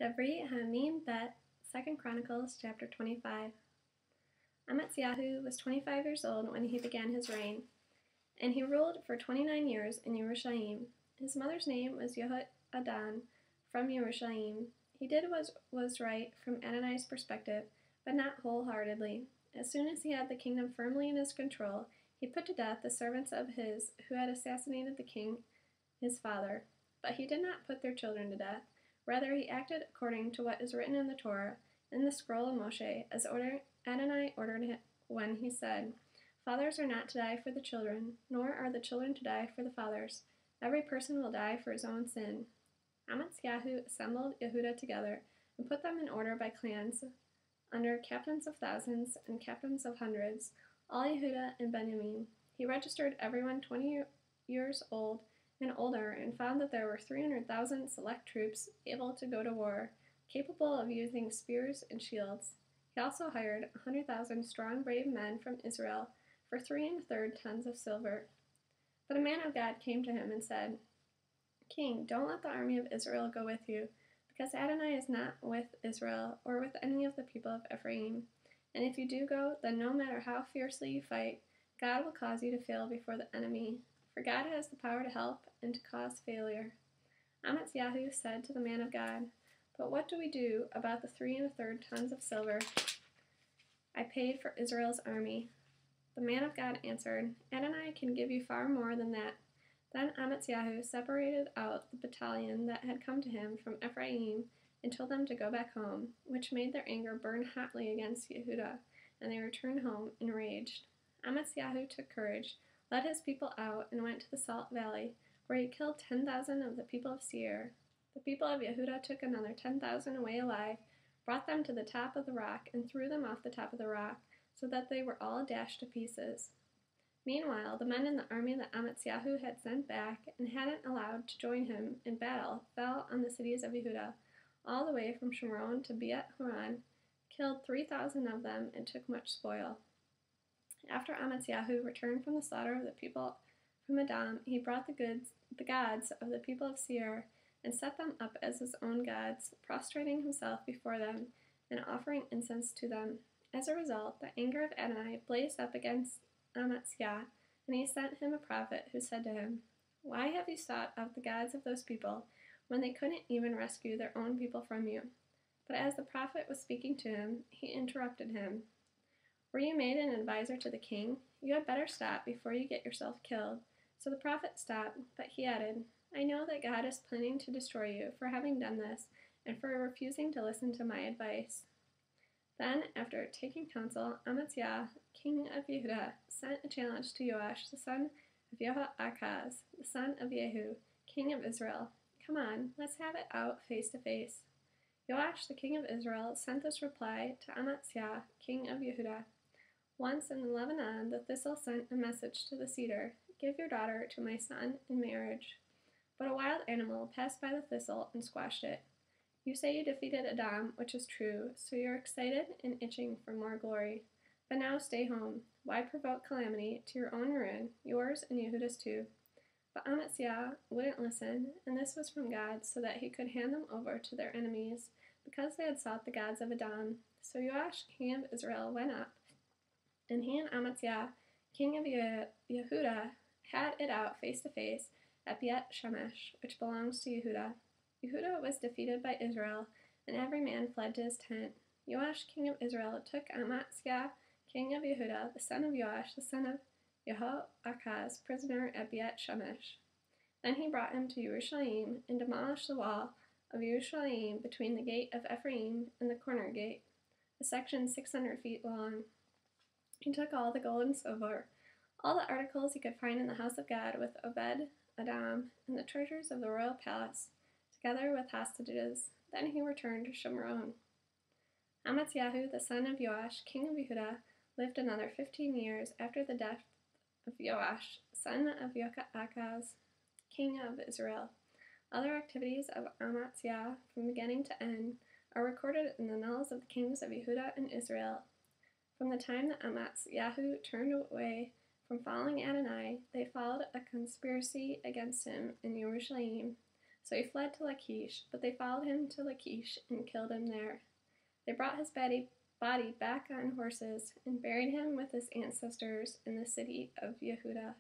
Divrei-hayamim bet, 2 Chronicles chapter 25. Amaziah was 25 years old when he began his reign, and he ruled for 29 years in Jerusalem. His mother's name was Jehoaddan from Jerusalem. He did what was right from Adonai's perspective, but not wholeheartedly. As soon as he had the kingdom firmly in his control, he put to death the servants of his who had assassinated the king, his father. But he did not put their children to death. Rather, he acted according to what is written in the Torah, in the scroll of Moshe, as Adonai ordered him when he said, "Fathers are not to die for the children, nor are the children to die for the fathers. Every person will die for his own sin." Amaziah assembled Yehudah together and put them in order by clans, under captains of thousands and captains of hundreds, all Yehudah and Benjamin. He registered everyone 20 years old and older, and found that there were 300,000 select troops able to go to war, capable of using spears and shields. He also hired 100,000 strong, brave men from Israel for 3 1/3 tons of silver. But a man of God came to him and said, "King, don't let the army of Israel go with you, because Adonai is not with Israel or with any of the people of Ephraim. And if you do go, then no matter how fiercely you fight, God will cause you to fail before the enemy. For God has the power to help and to cause failure." Amaziah said to the man of God, "But what do we do about the 3 1/3 tons of silver I paid for Israel's army?" The man of God answered, "Adonai can give you far more than that." Then Amaziah separated out the battalion that had come to him from Ephraim and told them to go back home, which made their anger burn hotly against Yehudah, and they returned home enraged. Amaziah took courage, led his people out, and went to the Salt Valley, where he killed 10,000 of the people of Seir. The people of Yehudah took another 10,000 away alive, brought them to the top of the rock, and threw them off the top of the rock, so that they were all dashed to pieces. Meanwhile, the men in the army that Amaziah had sent back and hadn't allowed to join him in battle fell on the cities of Yehudah, all the way from Shomron to Bet Horon, killed 3,000 of them, and took much spoil. After Amaziah returned from the slaughter of the people from Edom, he brought the gods of the people of Seir, and set them up as his own gods, prostrating himself before them and offering incense to them. As a result, the anger of Adonai blazed up against Amaziah, and he sent him a prophet who said to him, "Why have you sought out the gods of those people when they couldn't even rescue their own people from you?" But as the prophet was speaking to him, he interrupted him. "Were you made an advisor to the king? You had better stop before you get yourself killed." So the prophet stopped, but he added, "I know that God is planning to destroy you for having done this and for refusing to listen to my advice." Then, after taking counsel, Amaziah, king of Yehudah, sent a challenge to Joash, the son of Jehoahaz, the son of Jehu, king of Israel. "Come on, let's have it out face to face." Joash, the king of Israel, sent this reply to Amaziah, king of Yehudah. Once in Lebanon, the thistle sent a message to the cedar, "Give your daughter to my son in marriage." But a wild animal passed by the thistle and squashed it. You say you defeated Edom, which is true, so you're excited and itching for more glory. But now stay home. Why provoke calamity to your own ruin, yours and Yehudah's too? But Amaziah wouldn't listen, and this was from God, so that he could hand them over to their enemies, because they had sought the gods of Edom. So Joash, king of Israel, went up, and he and Amaziah, king of Yehudah, had it out face to face at Bet Shemesh, which belongs to Yehudah. Yehudah was defeated by Israel, and every man fled to his tent. Joash, king of Israel, took Amaziah, king of Yehudah, the son of Joash, the son of Jehoahaz, prisoner at Bet Shemesh. Then he brought him to Jerusalem and demolished the wall of Jerusalem between the gate of Ephraim and the corner gate, a section 600 feet long. He took all the gold and silver, all the articles he could find in the house of God with Obed-Edom, and the treasures of the royal palace, together with hostages. Then he returned to Shomron. Amaziah, the son of Joash, king of Yehudah, lived another 15 years after the death of Joash, son of Jehoahaz, king of Israel. Other activities of Amaziah, from beginning to end, are recorded in the annals of the kings of Yehudah and Israel. From the time that Amaziah turned away from following Adonai, they followed a conspiracy against him in Jerusalem. So he fled to Lachish, but they followed him to Lachish and killed him there. They brought his body back on horses and buried him with his ancestors in the city of Yehudah.